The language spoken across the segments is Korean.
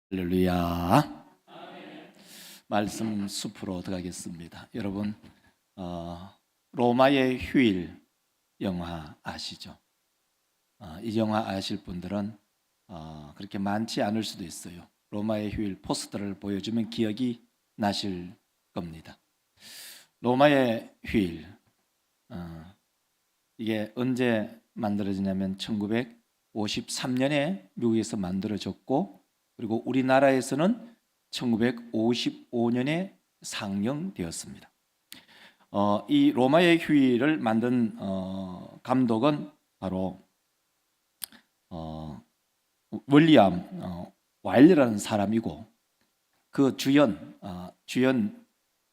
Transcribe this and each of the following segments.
할렐루야. 말씀 숲으로 들어가겠습니다. 여러분, 로마의 휴일 영화 아시죠? 이 영화 아실 분들은 그렇게 많지 않을 수도 있어요. 로마의 휴일 포스터를 보여주면 기억이 나실 겁니다. 로마의 휴일, 이게 언제 만들어지냐면 1953년에 미국에서 만들어졌고, 그리고 우리나라에서는 1955년에 상영되었습니다. 이 로마의 휴일을 만든 감독은 바로 윌리엄 와일리라는 사람이고, 그 주연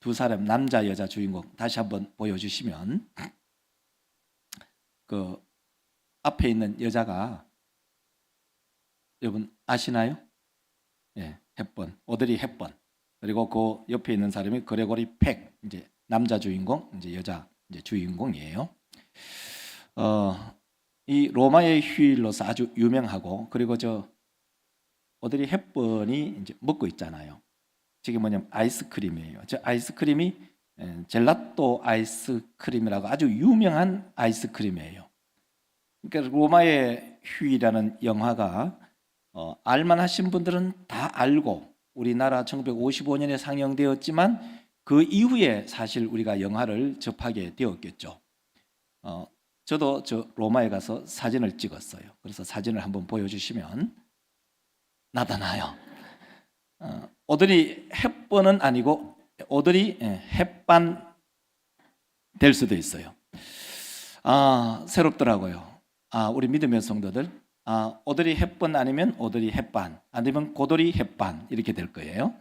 두 사람, 남자 여자 주인공 다시 한번 보여주시면, 그 앞에 있는 여자가 여러분 아시나요? 예, 헵번, 오드리 헵번. 그리고 그 옆에 있는 사람이 그레고리 팩, 이제 남자 주인공, 이제 여자 이제 주인공이에요. 이 로마의 휴일로서 아주 유명하고, 그리고 저 오드리 헵번이 이제 먹고 있잖아요. 저게 뭐냐면 아이스크림이에요. 저 아이스크림이 젤라또 아이스크림이라고 아주 유명한 아이스크림이에요. 그러니까 로마의 휴일이라는 영화가 알만하신 분들은 다 알고, 우리나라 1955년에 상영되었지만 그 이후에 사실 우리가 영화를 접하게 되었겠죠. 저도 저 로마에 가서 사진을 찍었어요. 그래서 사진을 한번 보여주시면 나타나요. 오드리 헵번은 아니고 오드리 헵반 될 수도 있어요. 새롭더라고요. 우리 믿음의 성도들, 오드리 헵번 아니면 오드리 헵반, 아니면 고도리 헵반 이렇게 될 거예요.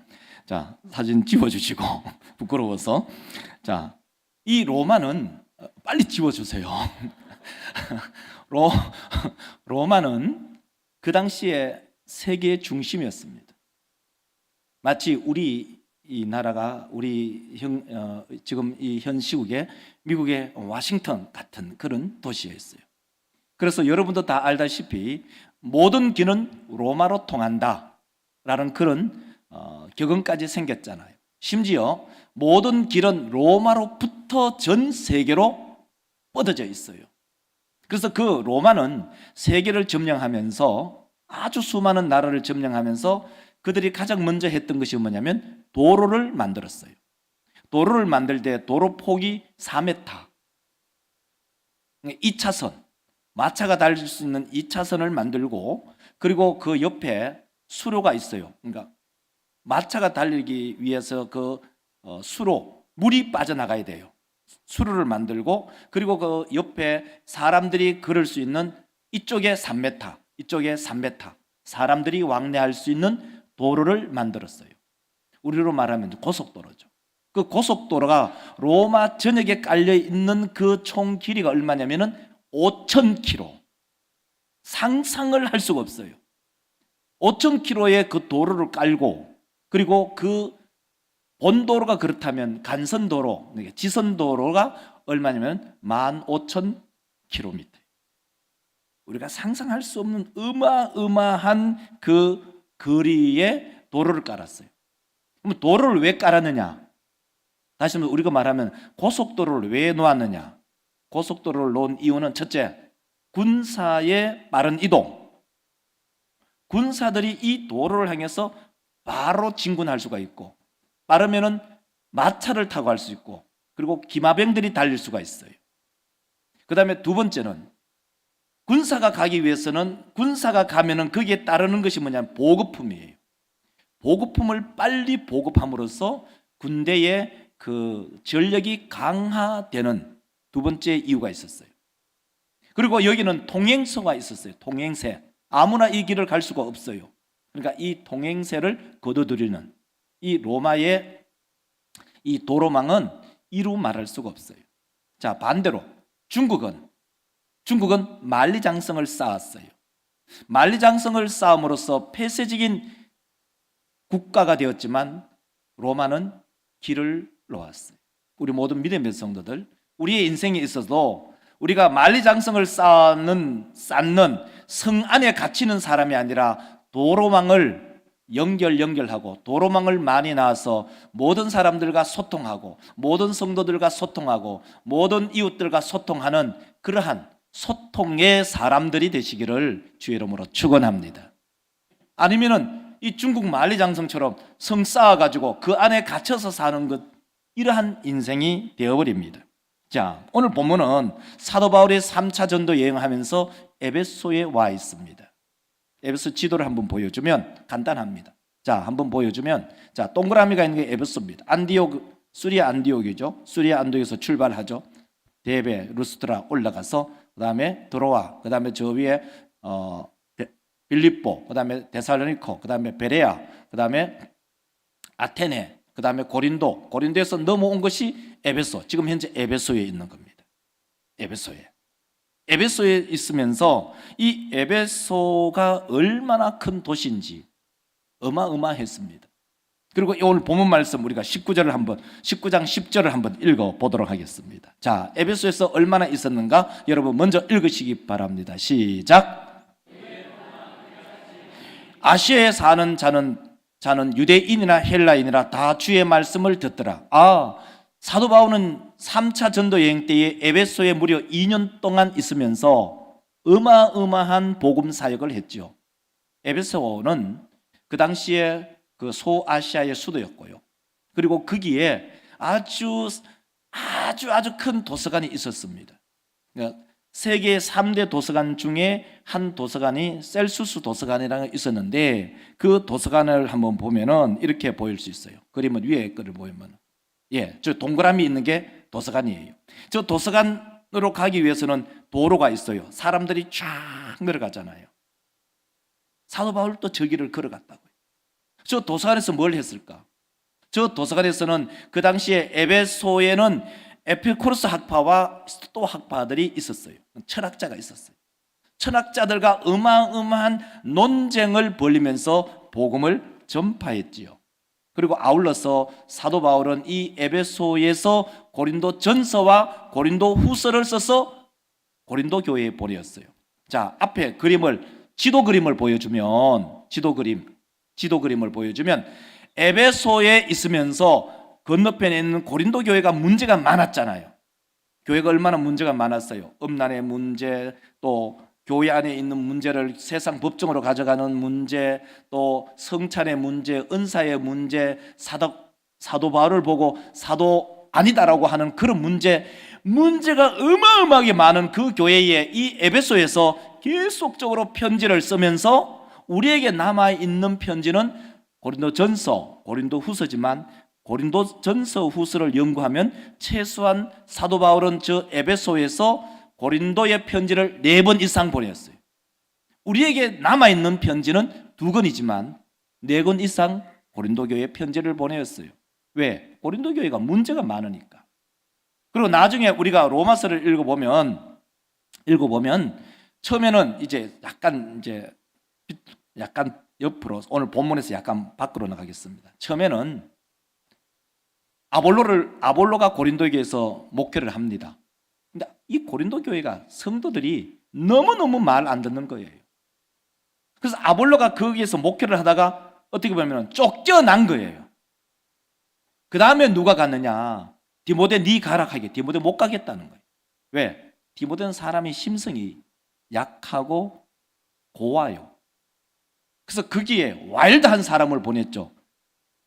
자, 사진 지워주시고 부끄러워서. 자, 이 로마는 빨리 지워주세요. 로마는 그 당시에 세계의 중심이었습니다. 마치 우리 이 나라가 지금 이 현 시국에 미국의 워싱턴 같은 그런 도시였어요. 그래서 여러분도 다 알다시피 모든 길은 로마로 통한다라는 그런 격언까지 생겼잖아요. 심지어 모든 길은 로마로부터 전 세계로 뻗어져 있어요. 그래서 그 로마는 세계를 점령하면서, 아주 수많은 나라를 점령하면서 그들이 가장 먼저 했던 것이 뭐냐면 도로를 만들었어요. 도로를 만들 때 도로 폭이 4m, 2차선, 마차가 달릴 수 있는 2차선을 만들고, 그리고 그 옆에 수로가 있어요. 그러니까 마차가 달리기 위해서 그 수로, 물이 빠져나가야 돼요. 수로를 만들고, 그리고 그 옆에 사람들이 걸을 수 있는 이쪽에 3m, 이쪽에 3m, 사람들이 왕래할 수 있는 도로를 만들었어요. 우리로 말하면 고속도로죠. 그 고속도로가 로마 전역에 깔려 있는 그 총 길이가 얼마냐면은 5,000km. 상상을 할 수가 없어요. 5,000km의 그 도로를 깔고, 그리고 그 본도로가 그렇다면 간선도로, 지선도로가 얼마냐면 15,000km. 우리가 상상할 수 없는 어마어마한 그 거리에 도로를 깔았어요. 그럼 도로를 왜 깔았느냐? 다시 한번 우리가 말하면 고속도로를 왜 놓았느냐? 고속도로를 놓은 이유는 첫째, 군사의 빠른 이동. 군사들이 이 도로를 향해서 바로 진군할 수가 있고, 빠르면은 마차를 타고 할 수 있고, 그리고 기마병들이 달릴 수가 있어요. 그 다음에 두 번째는, 군사가 가기 위해서는, 군사가 가면은 거기에 따르는 것이 뭐냐면 보급품이에요. 보급품을 빨리 보급함으로써 군대의 그 전력이 강화되는 두 번째 이유가 있었어요. 그리고 여기는 통행로가 있었어요. 통행세. 아무나 이 길을 갈 수가 없어요. 그러니까 이 통행세를 거둬들이는 이 로마의 이 도로망은 이루 말할 수가 없어요. 자, 반대로 중국은 만리장성을 쌓았어요. 만리장성을 쌓음으로써 폐쇄적인 국가가 되었지만 로마는 길을 놓았어요. 우리 모든 믿음의 성도들, 우리의 인생에 있어도 우리가 만리장성을 쌓는 성 안에 갇히는 사람이 아니라 도로망을 연결하고 도로망을 많이 놔서 모든 사람들과 소통하고 모든 성도들과 소통하고 모든 이웃들과 소통하는 그러한 소통의 사람들이 되시기를 주의 이름으로 축원합니다. 아니면은 이 중국 만리장성처럼 성 쌓아가지고 그 안에 갇혀서 사는 것, 이러한 인생이 되어버립니다. 자, 오늘 본문은 사도 바울이 3차 전도 여행하면서 에베소에 와 있습니다. 에베소 지도를 한번 보여주면 간단합니다. 자, 한번 보여주면, 자, 동그라미가 있는 게 에베소입니다. 안디옥, 수리아 안디옥이죠. 수리아 안디옥에서 출발하죠. 데베, 루스트라 올라가서 그 다음에 드로아, 그 다음에 저 위에 빌립보, 그 다음에 데살로니코, 그 다음에 베레아, 그 다음에 아테네, 그 다음에 고린도에서 넘어온 것이 에베소, 지금 현재 에베소에 있는 겁니다. 에베소에 있으면서 이 에베소가 얼마나 큰 도시인지 어마어마했습니다. 그리고 오늘 본문 말씀 우리가 19장 10절을 한번 읽어보도록 하겠습니다. 자, 에베소에서 얼마나 있었는가 여러분 먼저 읽으시기 바랍니다. 시작. 아시아에 사는 자는 유대인이나 헬라인이나 다 주의 말씀을 듣더라. 사도 바울은 3차 전도 여행 때에 에베소에 무려 2년 동안 있으면서 어마어마한 복음 사역을 했죠. 에베소는 그 당시에 그 소아시아의 수도였고요. 그리고 거기에 아주 큰 도서관이 있었습니다. 그러니까 세계 3대 도서관 중에 한 도서관이 셀수스 도서관이라는 게 있었는데 그 도서관을 한번 보면은 이렇게 보일 수 있어요. 그림은 위에 거를 보면 저 동그라미 있는 게 도서관이에요. 저 도서관으로 가기 위해서는 도로가 있어요. 사람들이 쫙 내려가잖아요. 사도 바울도 저 길을 걸어갔다고요. 저 도서관에서 뭘 했을까? 저 도서관에서는 그 당시에 에베소에는 에피쿠로스 학파와 스토 학파들이 있었어요. 철학자가 있었어요. 철학자들과 어마어마한 논쟁을 벌이면서 복음을 전파했지요. 그리고 아울러서 사도 바울은 이 에베소에서 고린도 전서와 고린도 후서를 써서 고린도 교회에 보내었어요. 자, 앞에 지도 그림을 보여주면 에베소에 있으면서 건너편에 있는 고린도 교회가 문제가 많았잖아요. 교회가 얼마나 문제가 많았어요. 음란의 문제, 또 교회 안에 있는 문제를 세상 법정으로 가져가는 문제, 또 성찬의 문제, 은사의 문제, 사도 바울을 보고 사도 아니다라고 하는 그런 문제가 어마어마하게 많은 그 교회에 이 에베소에서 계속적으로 편지를 쓰면서 우리에게 남아있는 편지는 고린도전서, 고린도후서지만 고린도전서 후서를 연구하면 최소한 사도 바울은 저 에베소에서 고린도의 편지를 4번 이상 보냈어요. 우리에게 남아있는 편지는 2권이지만 4권 이상 고린도 교회에 편지를 보내었어요. 왜? 고린도 교회가 문제가 많으니까. 그리고 나중에 우리가 로마서를 읽어보면 처음에는 약간 옆으로 오늘 본문에서 약간 밖으로 나가겠습니다. 처음에는 아볼로가 고린도 교회에서 목회를 합니다. 근데 이 고린도 교회가 성도들이 너무너무 말 안 듣는 거예요. 그래서 아볼로가 거기에서 목회를 하다가 어떻게 보면 쫓겨난 거예요. 그 다음에 누가 갔느냐? 디모데 네 가라 하게. 디모데 못 가겠다는 거예요. 왜? 디모데는 사람이 심성이 약하고 고와요. 그래서 거기에 와일드한 사람을 보냈죠.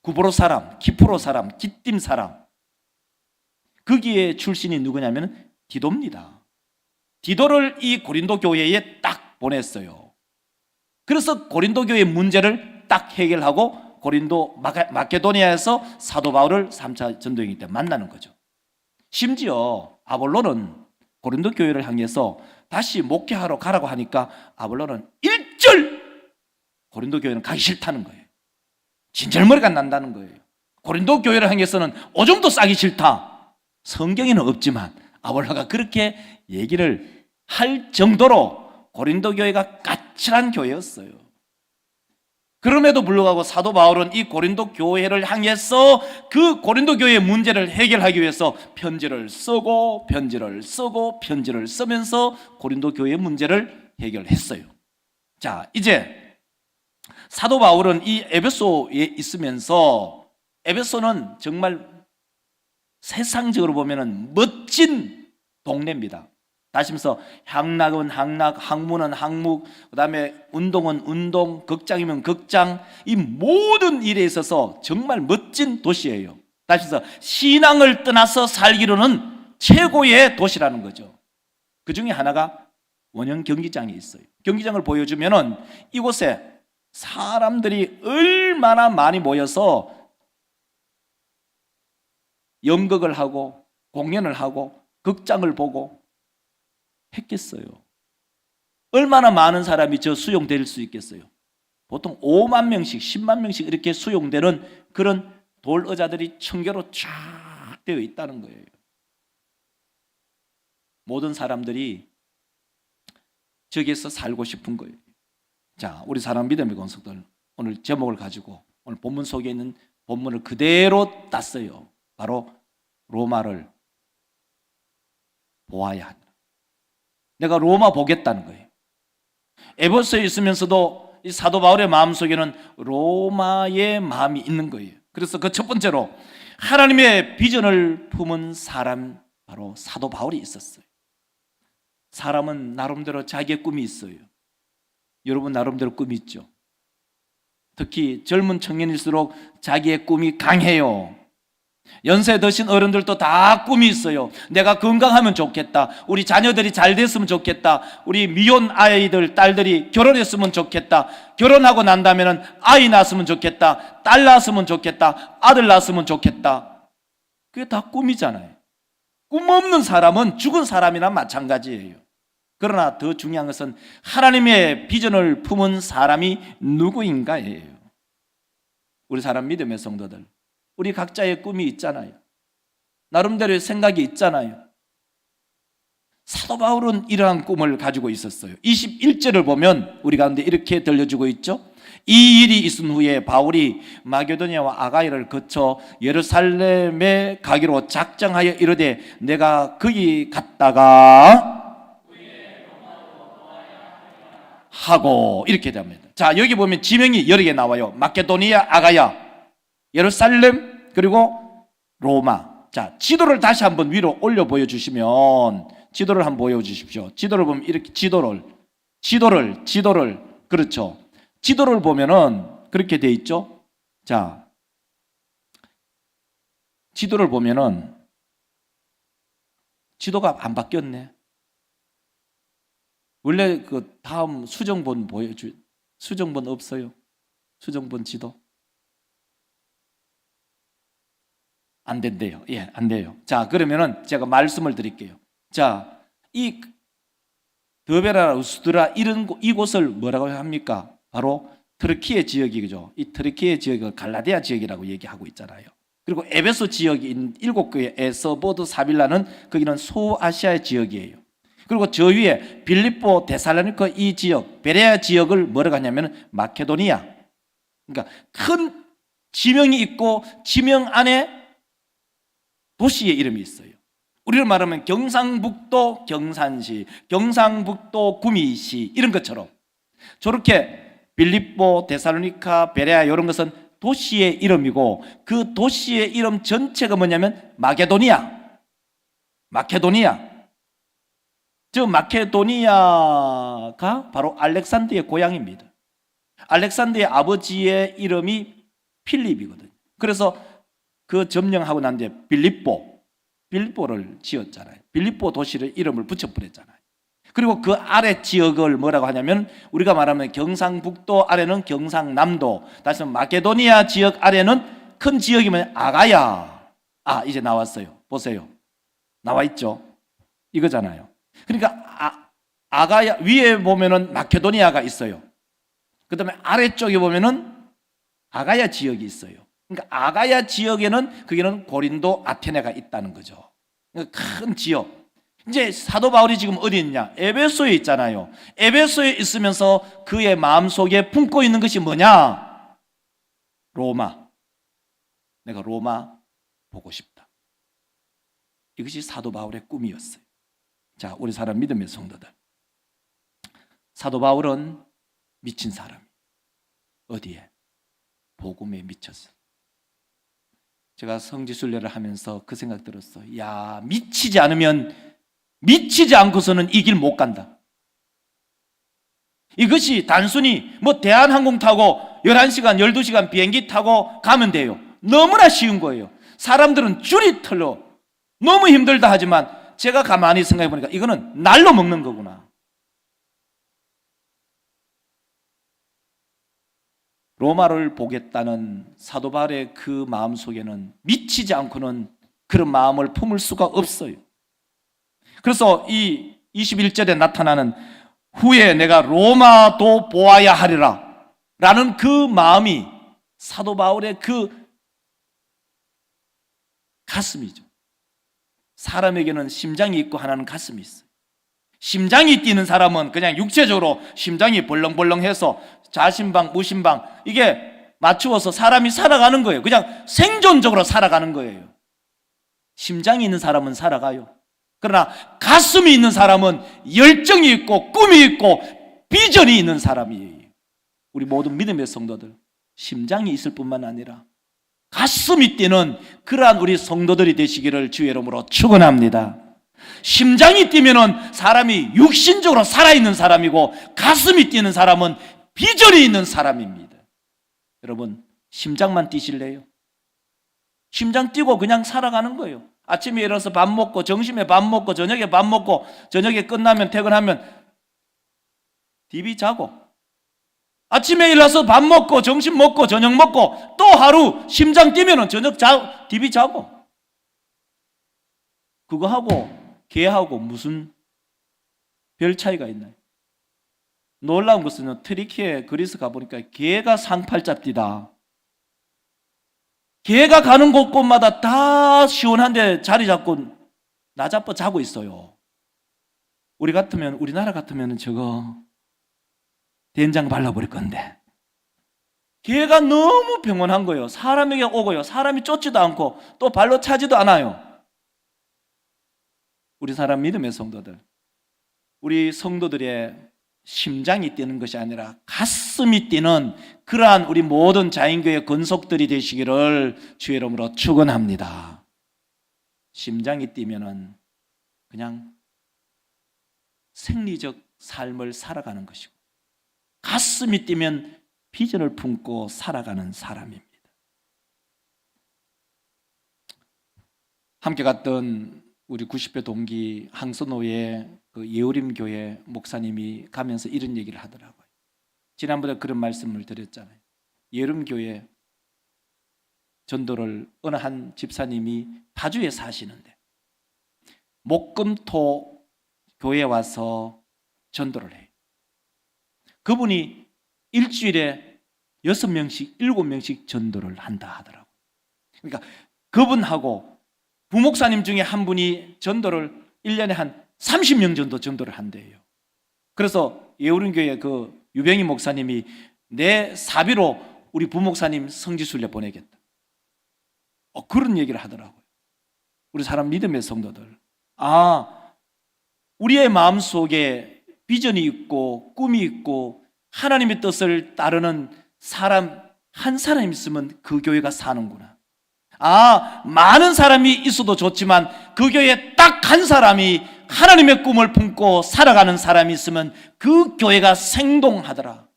구브로 사람, 키프로 사람, 기띔 사람. 거기에 출신이 누구냐면 디도입니다. 디도를 이 고린도 교회에 딱 보냈어요. 그래서 고린도 교회 문제를 딱 해결하고 고린도 마케도니아에서 사도 바울을 3차 전도여행 때 만나는 거죠. 심지어 아볼로는 고린도 교회를 향해서 다시 목회하러 가라고 하니까 아볼로는 일절 고린도 교회는 가기 싫다는 거예요. 진절머리가 난다는 거예요. 고린도 교회를 향해서는 오줌도 싸기 싫다. 성경에는 없지만 아볼로가 그렇게 얘기를 할 정도로 고린도 교회가 까칠한 교회였어요. 그럼에도 불구하고 사도 바울은 이 고린도 교회를 향해서 그 고린도 교회의 문제를 해결하기 위해서 편지를 쓰면서 고린도 교회의 문제를 해결했어요. 자, 이제 사도 바울은 이 에베소에 있으면서, 에베소는 정말 세상적으로 보면은 멋진 동네입니다. 다시면서 향락은 향락, 학문은 학문, 그다음에 운동은 운동, 극장이면 극장, 이 모든 일에 있어서 정말 멋진 도시예요. 다시면서 신앙을 떠나서 살기로는 최고의 도시라는 거죠. 그 중에 하나가 원형 경기장이 있어요. 경기장을 보여주면은 이곳에 사람들이 얼마나 많이 모여서 연극을 하고 공연을 하고 극장을 보고 했겠어요. 얼마나 많은 사람이 저 수용될 수 있겠어요. 보통 5만 명씩 10만 명씩 이렇게 수용되는 그런 돌 의자들이 청교로 쫙 되어 있다는 거예요. 모든 사람들이 저기에서 살고 싶은 거예요. 자, 우리 사랑 믿음의 권속들, 오늘 제목을 가지고 오늘 본문 속에 있는 본문을 그대로 땄어요. 바로 로마를 보아야 한다. 내가 로마 보겠다는 거예요. 에베소에 있으면서도 이 사도 바울의 마음속에는 로마의 마음이 있는 거예요. 그래서 그 첫 번째로 하나님의 비전을 품은 사람, 바로 사도 바울이 있었어요. 사람은 나름대로 자기의 꿈이 있어요. 여러분 나름대로 꿈이 있죠. 특히 젊은 청년일수록 자기의 꿈이 강해요. 연세 드신 어른들도 다 꿈이 있어요. 내가 건강하면 좋겠다. 우리 자녀들이 잘 됐으면 좋겠다. 우리 미혼 아이들, 딸들이 결혼했으면 좋겠다. 결혼하고 난다면 아이 낳았으면 좋겠다. 딸 낳았으면 좋겠다. 아들 낳았으면 좋겠다. 그게 다 꿈이잖아요. 꿈 없는 사람은 죽은 사람이나 마찬가지예요. 그러나 더 중요한 것은 하나님의 비전을 품은 사람이 누구인가예요. 우리 사람 믿음의 성도들, 우리 각자의 꿈이 있잖아요. 나름대로의 생각이 있잖아요. 사도 바울은 이러한 꿈을 가지고 있었어요. 21절을 보면 우리 가운데 이렇게 들려주고 있죠. 이 일이 있은 후에 바울이 마게도니아와 아가야를 거쳐 예루살렘에 가기로 작정하여 이르되 내가 거기 갔다가 하고, 이렇게 됩니다. 자, 여기 보면 지명이 여러 개 나와요. 마케도니아, 아가야, 예루살렘, 그리고 로마. 자, 지도를 다시 한번 위로 올려 보여주시면, 지도를 한번 보여주십시오. 지도를 보면 이렇게 지도를, 그렇죠. 지도를 보면은 그렇게 돼 있죠. 자, 지도를 보면은 지도가 안 바뀌었네. 원래 그 다음 수정본 수정본 없어요? 수정본 지도? 안 된대요. 예, 안 돼요. 자, 그러면은 제가 말씀을 드릴게요. 자, 이 더베라, 우스드라 이곳을 뭐라고 합니까? 바로 트르키예 지역이죠. 이 트르키예 지역을 갈라디아 지역이라고 얘기하고 있잖아요. 그리고 에베소 지역이 있는 7교회 에서보드 사빌라는 거기는 소아시아의 지역이에요. 그리고 저 위에 빌립보, 데살로니가 이 지역, 베레아 지역을 뭐라고 하냐면 마케도니아. 그러니까 큰 지명이 있고 지명 안에 도시의 이름이 있어요. 우리로 말하면 경상북도 경산시, 경상북도 구미시 이런 것처럼 저렇게 빌립보, 데살로니가, 베레아 이런 것은 도시의 이름이고 그 도시의 이름 전체가 뭐냐면 마게도니아. 저 마케도니아가 바로 알렉산더의 고향입니다. 알렉산더의 아버지의 이름이 필립이거든요. 그래서 그 점령하고 난 뒤에 빌립보를 지었잖아요. 빌립보 도시를 이름을 붙여버렸잖아요. 그리고 그 아래 지역을 뭐라고 하냐면 우리가 말하면 경상북도 아래는 경상남도, 다시 말해 마케도니아 지역 아래는 큰 지역이면 아가야. 아, 이제 나왔어요. 보세요. 나와 있죠. 이거잖아요. 그러니까 아가야 위에 보면은 마케도니아가 있어요. 그다음에 아래쪽에 보면은 아가야 지역이 있어요. 그러니까 아가야 지역에는 거기는 고린도, 아테네가 있다는 거죠. 그러니까 큰 지역. 이제 사도 바울이 지금 어디 있냐? 에베소에 있잖아요. 에베소에 있으면서 그의 마음속에 품고 있는 것이 뭐냐? 로마. 내가 로마 보고 싶다. 이것이 사도 바울의 꿈이었어요. 자, 우리 사람 믿음의 성도들, 사도 바울은 미친 사람. 어디에? 복음에 미쳤어. 제가 성지순례를 하면서 그 생각 들었어. 야, 미치지 않고서는 이 길 못 간다. 이것이 단순히 대한항공 타고 11시간, 12시간 비행기 타고 가면 돼요. 너무나 쉬운 거예요. 사람들은 줄이 틀려 너무 힘들다 하지만 제가 가만히 생각해 보니까 이거는 날로 먹는 거구나. 로마를 보겠다는 사도 바울의 그 마음 속에는 미치지 않고는 그런 마음을 품을 수가 없어요. 그래서 이 21절에 나타나는 후에 내가 로마도 보아야 하리라 라는 그 마음이 사도 바울의 그 가슴이죠. 사람에게는 심장이 있고 하나는 가슴이 있어요. 심장이 뛰는 사람은 그냥 육체적으로 심장이 벌렁벌렁해서 자신방, 무심방 이게 맞추어서 사람이 살아가는 거예요. 그냥 생존적으로 살아가는 거예요. 심장이 있는 사람은 살아가요. 그러나 가슴이 있는 사람은 열정이 있고 꿈이 있고 비전이 있는 사람이에요. 우리 모든 믿음의 성도들, 심장이 있을 뿐만 아니라 가슴이 뛰는 그러한 우리 성도들이 되시기를 주의 이름으로 축원합니다. 심장이 뛰면은 사람이 육신적으로 살아있는 사람이고 가슴이 뛰는 사람은 비전이 있는 사람입니다. 여러분, 심장만 뛰실래요? 심장 뛰고 그냥 살아가는 거예요. 아침에 일어나서 밥 먹고, 점심에 밥 먹고, 저녁에 밥 먹고, 저녁에 끝나면 퇴근하면 TV 자고, 아침에 일어나서 밥 먹고, 점심 먹고, 저녁 먹고, 또 하루 심장 뛰면은 TV 자고. 그거 하고 개하고 무슨 별 차이가 있나요? 놀라운 것은 트리키에 그리스 가보니까 개가 상팔자 뛰다. 개가 가는 곳곳마다 다 시원한데 자리 잡고 나자빠 자고 있어요. 우리나라 같으면 저거 된장 발라버릴 건데. 개가 너무 평온한 거예요. 사람에게 오고요. 사람이 쫓지도 않고 또 발로 차지도 않아요. 우리 사람 믿음의 성도들, 우리 성도들의 심장이 뛰는 것이 아니라 가슴이 뛰는 그러한 우리 모든 자인교회 건속들이 되시기를 주의 이름으로 축원합니다. 심장이 뛰면은 그냥 생리적 삶을 살아가는 것이고, 가슴이 뛰면 비전을 품고 살아가는 사람입니다. 함께 갔던 우리 90회 동기 항소노예 그 예우림 교회 목사님이 가면서 이런 얘기를 하더라고요. 지난번에 그런 말씀을 드렸잖아요. 예우림 교회 전도를 어느 한 집사님이 파주에 사시는데 목금토 교회에 와서 전도를 해요. 그분이 일주일에 6명씩 7명씩 전도를 한다 하더라고요. 그러니까 그분하고 부목사님 중에 한 분이 전도를 1년에 한 30명 정도 전도를 한대요. 그래서 예우림교회 그 유병희 목사님이 내 사비로 우리 부목사님 성지순례 보내겠다. 그런 얘기를 하더라고요. 우리 사람 믿음의 성도들, 우리의 마음속에 비전이 있고 꿈이 있고 하나님의 뜻을 따르는 사람 한 사람 있으면 그 교회가 사는구나. 많은 사람이 있어도 좋지만 그 교회에 딱 한 사람이 하나님의 꿈을 품고 살아가는 사람이 있으면 그 교회가 생동하더라.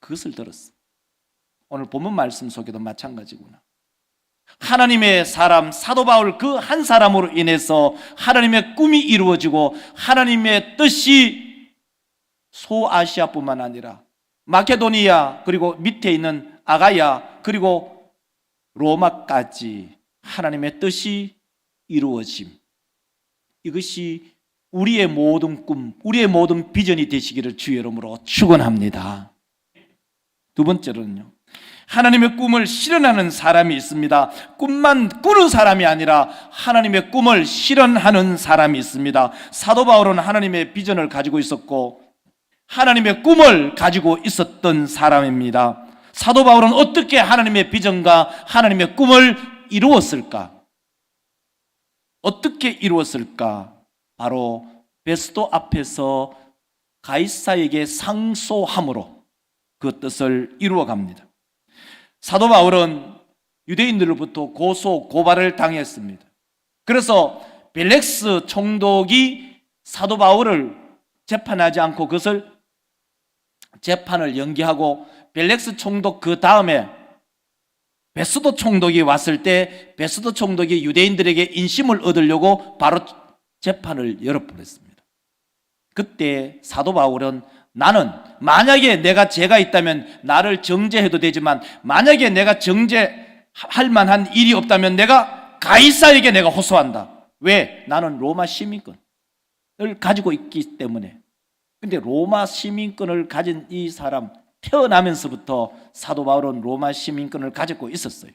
그것을 들었어. 오늘 본문 말씀 속에도 마찬가지구나. 하나님의 사람 사도 바울 그 한 사람으로 인해서 하나님의 꿈이 이루어지고 하나님의 뜻이 소아시아뿐만 아니라 마케도니아, 그리고 밑에 있는 아가야, 그리고 로마까지 하나님의 뜻이 이루어짐. 이것이 우리의 모든 꿈, 우리의 모든 비전이 되시기를 주의 이름으로 축원합니다. 두 번째로는요, 하나님의 꿈을 실현하는 사람이 있습니다. 꿈만 꾸는 사람이 아니라 하나님의 꿈을 실현하는 사람이 있습니다. 사도 바울은 하나님의 비전을 가지고 있었고 하나님의 꿈을 가지고 있었던 사람입니다. 사도 바울은 어떻게 하나님의 비전과 하나님의 꿈을 이루었을까? 어떻게 이루었을까? 바로 베스도 앞에서 가이사에게 상소함으로 그 뜻을 이루어 갑니다. 사도 바울은 유대인들로부터 고소 고발을 당했습니다. 그래서 벨렉스 총독이 사도 바울을 재판하지 않고 그것을 재판을 연기하고 벨렉스 총독 그 다음에 베스도 총독이 왔을 때 베스도 총독이 유대인들에게 인심을 얻으려고 바로 재판을 열어버렸습니다. 그때 사도 바울은 나는 만약에 내가 죄가 있다면 나를 정죄해도 되지만 만약에 내가 정죄할 만한 일이 없다면 내가 가이사에게 내가 호소한다. 왜? 나는 로마 시민권을 가지고 있기 때문에. 근데 로마 시민권을 가진 이 사람, 태어나면서부터 사도 바울은 로마 시민권을 가지고 있었어요.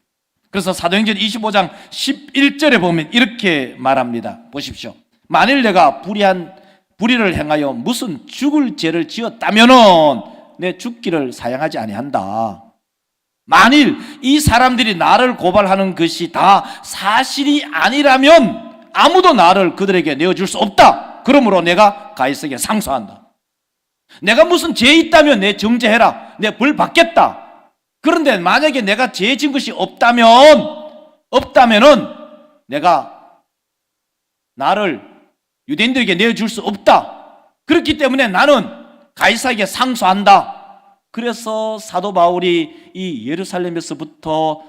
그래서 사도행전 25장 11절에 보면 이렇게 말합니다. 보십시오. 만일 내가 불의를 행하여 무슨 죽을 죄를 지었다면은 내 죽기를 사양하지 아니한다. 만일 이 사람들이 나를 고발하는 것이 다 사실이 아니라면 아무도 나를 그들에게 내어줄 수 없다. 그러므로 내가 가이사에게 상소한다. 내가 무슨 죄 있다면 내 정죄해라. 내 벌 받겠다. 그런데 만약에 내가 죄 진 것이 없다면은 내가 나를 유대인들에게 내어줄 수 없다. 그렇기 때문에 나는 가이사에게 상소한다. 그래서 사도 바울이 이 예루살렘에서부터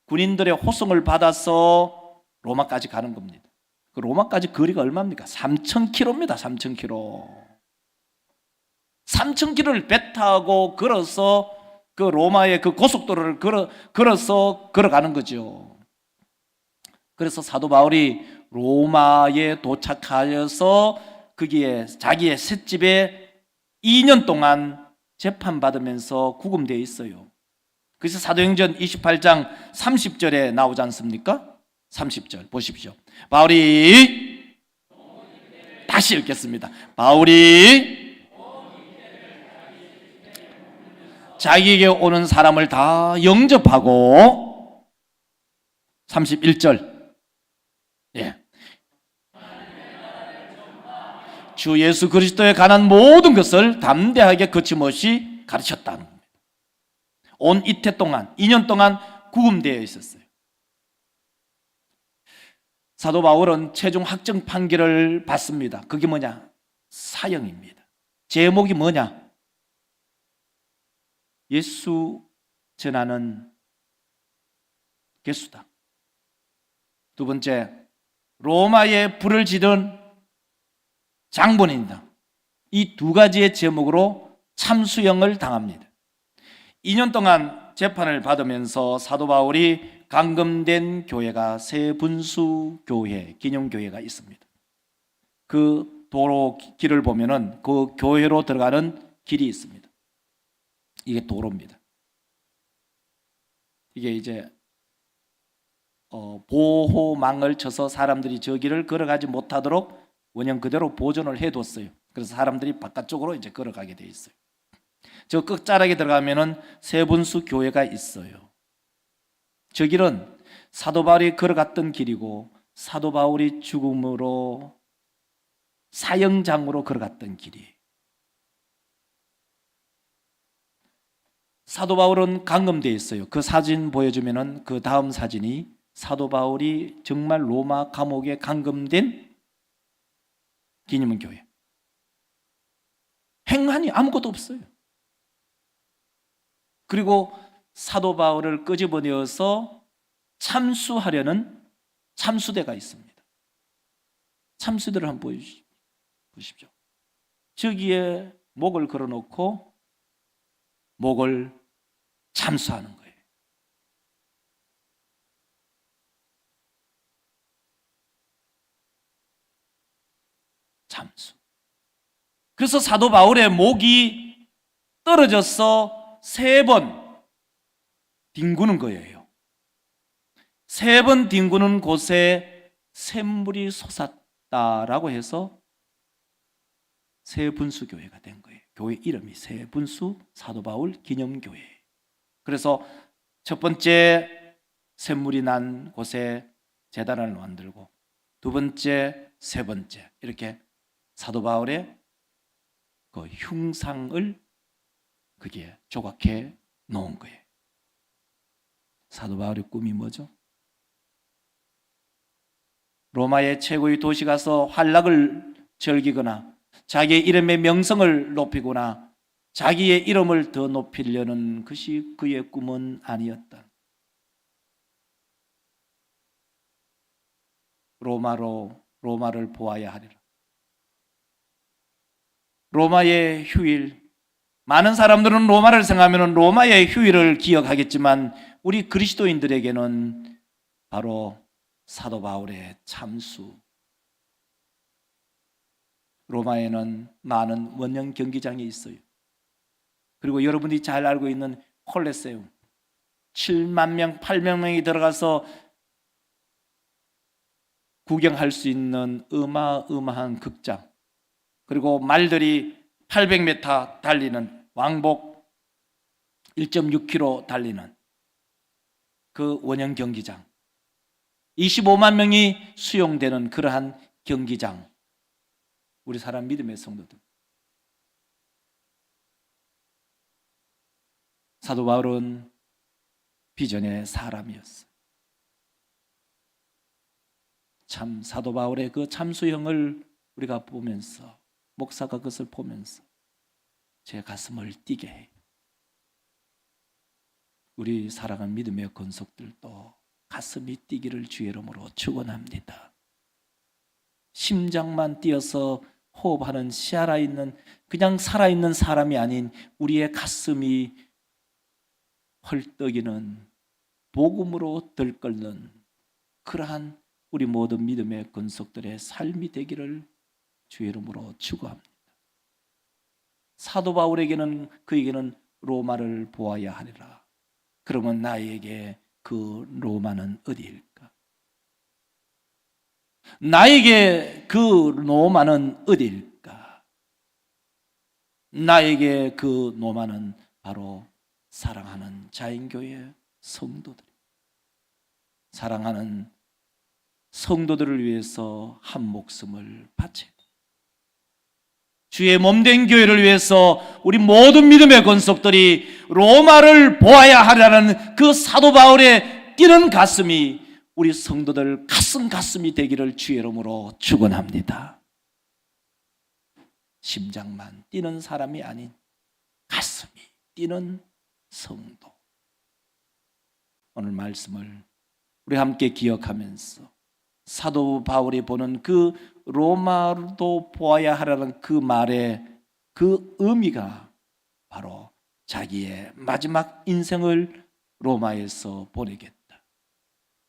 군인들의 호송을 받아서 로마까지 가는 겁니다. 그 로마까지 거리가 얼마입니까? 3,000km입니다. 3,000km. 3,000km를 배 타고 걸어서 그 로마의 그 고속도로를 걸어서 걸어가는 거죠. 그래서 사도 바울이 로마에 도착하여서 거기에 자기의 셋집에 2년 동안 재판받으면서 구금되어 있어요. 그래서 사도행전 28장 30절에 나오지 않습니까? 30절 보십시오. 바울이 다시 읽겠습니다. 바울이 자기에게 오는 사람을 다 영접하고 31절 주 예수 그리스도에 관한 모든 것을 담대하게 거침없이 가르쳤다는 겁니다. 온 이태 동안 2년 동안 구금되어 있었어요. 사도 바울은 최종 확정 판결을 받습니다. 그게 뭐냐? 사형입니다. 제목이 뭐냐? 예수 전하는 개수다. 두 번째, 로마에 불을 지른 장본인이다. 이 두 가지의 제목으로 참수형을 당합니다. 2년 동안 재판을 받으면서 사도 바울이 감금된 교회가 세분수 교회, 기념교회가 있습니다. 그 도로 길을 보면은 그 교회로 들어가는 길이 있습니다. 이게 도로입니다. 이게 이제 보호망을 쳐서 사람들이 저 길을 걸어가지 못하도록 원형 그대로 보존을 해뒀어요. 그래서 사람들이 바깥쪽으로 이제 걸어가게 돼 있어요. 저 끝자락에 들어가면은 세분수 교회가 있어요. 저 길은 사도 바울이 걸어갔던 길이고 사도 바울이 죽음으로 사형장으로 걸어갔던 길이에요. 사도 바울은 감금되어 있어요. 그 사진 보여주면은 그 다음 사진이 사도 바울이 정말 로마 감옥에 감금된 기념교회. 행한이 아무것도 없어요. 그리고 사도 바울을 끄집어내어서 참수하려는 참수대가 있습니다. 참수대를 한번 보십시오. 저기에 목을 걸어놓고 목을 참수하는 거예요. 참수. 그래서 사도 바울의 목이 떨어져서 3번 뒹구는 거예요. 3번 뒹구는 곳에 샘물이 솟았다라고 해서 세분수 교회가 된 거예요. 교회 이름이 세분수 사도 바울 기념교회. 그래서 첫 번째 샘물이 난 곳에 제단을 만들고 두 번째, 세 번째 이렇게 사도 바울의 그 흉상을 그게 조각해 놓은 거예요. 사도 바울의 꿈이 뭐죠? 로마의 최고의 도시 가서 환락을 즐기거나 자기의 이름의 명성을 높이거나 자기의 이름을 더 높이려는 것이 그의 꿈은 아니었다. 로마를 보아야 하리라. 로마의 휴일, 많은 사람들은 로마를 생각하면 로마의 휴일을 기억하겠지만 우리 그리스도인들에게는 바로 사도 바울의 참수. 로마에는 많은 원형 경기장이 있어요. 그리고 여러분이 잘 알고 있는 콜레세움, 7만 명, 8만 명이 들어가서 구경할 수 있는 어마어마한 극장, 그리고 말들이 800m 달리는 왕복 1.6km 달리는 그 원형 경기장, 25만 명이 수용되는 그러한 경기장, 우리 사람 믿음의 성도들. 사도 바울은 비전의 사람이었어요. 참 사도 바울의 그 참수형을 우리가 보면서, 목사가 그것을 보면서 제 가슴을 뛰게 해요. 우리 사랑하는 믿음의 권속들도 가슴이 뛰기를 주의 이름으로 축원합니다. 심장만 뛰어서 호흡하는 그냥 살아있는 사람이 아닌 우리의 가슴이 헐떡이는 복음으로 들끓는 그러한 우리 모든 믿음의 권속들의 삶이 되기를 주의 이름으로 축원합니다. 사도 바울에게는 그에게는 로마를 보아야 하리라. 그러면 나에게 그 로마는 어디일까? 나에게 그 로마는 어디일까? 나에게 그 로마는 바로 사랑하는 자인교회 성도들, 사랑하는 성도들을 위해서 한 목숨을 바쳐야 돼. 주의 몸된 교회를 위해서 우리 모든 믿음의 권속들이 로마를 보아야 하라는 그 사도 바울의 뛰는 가슴이 우리 성도들 가슴이 되기를 주의 이름으로 축원합니다. 심장만 뛰는 사람이 아닌 가슴이 뛰는 성도. 오늘 말씀을 우리 함께 기억하면서 사도 바울이 보는 그 로마도 보아야 하라는 그 말의 그 의미가 바로 자기의 마지막 인생을 로마에서 보내겠다.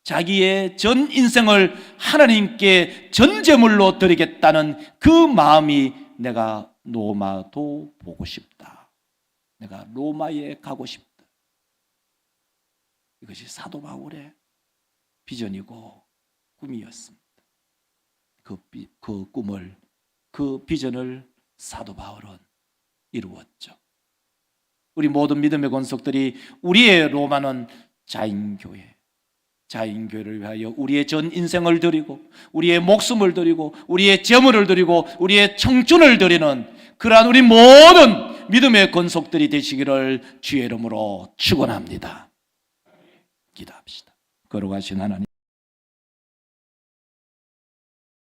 자기의 전 인생을 하나님께 전제물로 드리겠다는 그 마음이 내가 로마도 보고 싶다. 내가 로마에 가고 싶다. 이것이 사도 바울의 비전이고 꿈이었습니다. 그 꿈을, 그 비전을 사도 바울은 이루었죠. 우리 모든 믿음의 권속들이 우리의 로마는 자인교회를 위하여 우리의 전 인생을 드리고 우리의 목숨을 드리고 우리의 재물을 드리고 우리의 청춘을 드리는 그러한 우리 모든 믿음의 권속들이 되시기를 주의 이름으로 축원합니다. 기도합시다. 걸어가신 하나님,